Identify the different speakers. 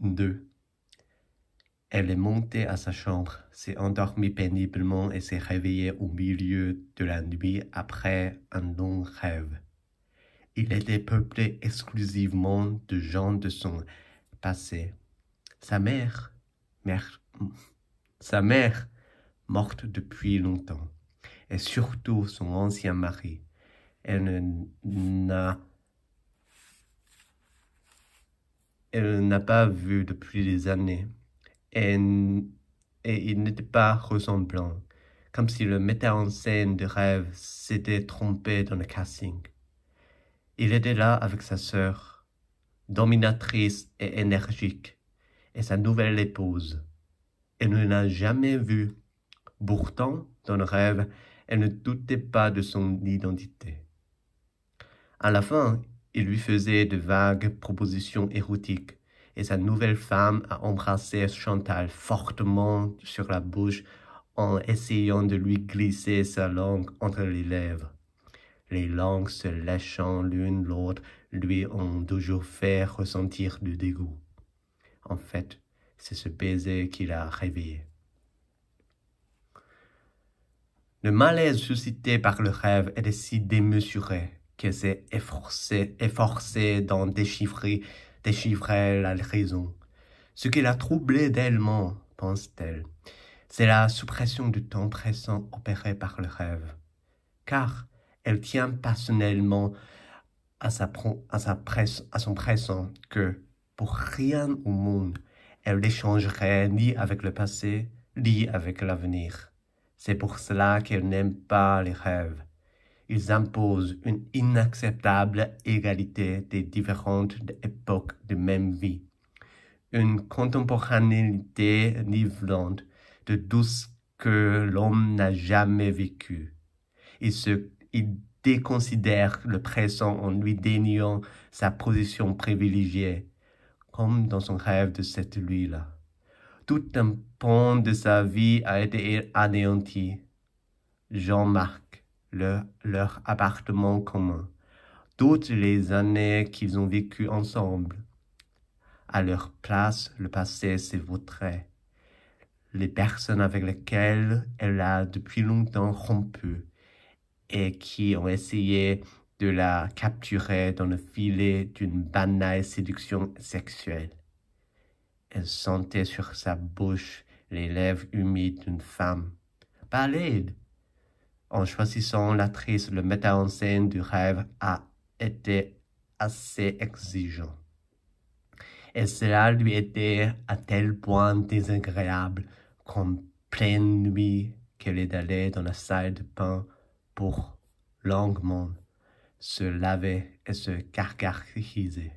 Speaker 1: 2. Elle est montée à sa chambre, s'est endormie péniblement et s'est réveillée au milieu de la nuit après un long rêve. Il était peuplé exclusivement de gens de son passé. Sa mère, morte depuis longtemps, et surtout son ancien mari. Elle n'a pas vu depuis des années, et il n'était pas ressemblant, comme si le metteur en scène de rêve s'était trompé dans le casting. Il était là avec sa sœur, dominatrice et énergique, et sa nouvelle épouse. Elle ne l'a jamais vue. Pourtant, dans le rêve, elle ne doutait pas de son identité. À la fin, il lui faisait de vagues propositions érotiques, et sa nouvelle femme a embrassé Chantal fortement sur la bouche en essayant de lui glisser sa langue entre les lèvres. Les langues se léchant l'une l'autre lui ont toujours fait ressentir du dégoût. En fait, c'est ce baiser qui l'a réveillé. Le malaise suscité par le rêve était si démesuré qu'elle s'est efforcée d'en déchiffrer la raison. Ce qui l'a troublée tellement, pense-t-elle, c'est la suppression du temps pressant opérée par le rêve. Car elle tient personnellement à son présent que, pour rien au monde, elle n'échangerait ni avec le passé, ni avec l'avenir. C'est pour cela qu'elle n'aime pas les rêves. Ils imposent une inacceptable égalité des différentes époques de même vie, une contemporanéité nivelante de tout ce que l'homme n'a jamais vécu. Il déconsidère le présent en lui déniant sa position privilégiée, comme dans son rêve de cette nuit-là. Tout un pan de sa vie a été anéanti. Jean-Marc, leur appartement commun, toutes les années qu'ils ont vécues ensemble. À leur place, le passé s'est vautré. Les personnes avec lesquelles elle a depuis longtemps rompu et qui ont essayé de la capturer dans le filet d'une banale séduction sexuelle. Elle sentait sur sa bouche les lèvres humides d'une femme, pas laide. En choisissant l'actrice, le metteur en scène du rêve a été assez exigeant. Et cela lui était à tel point désagréable qu'en pleine nuit qu'elle est allée dans la salle de bain pour longuement se laver et se gargariser.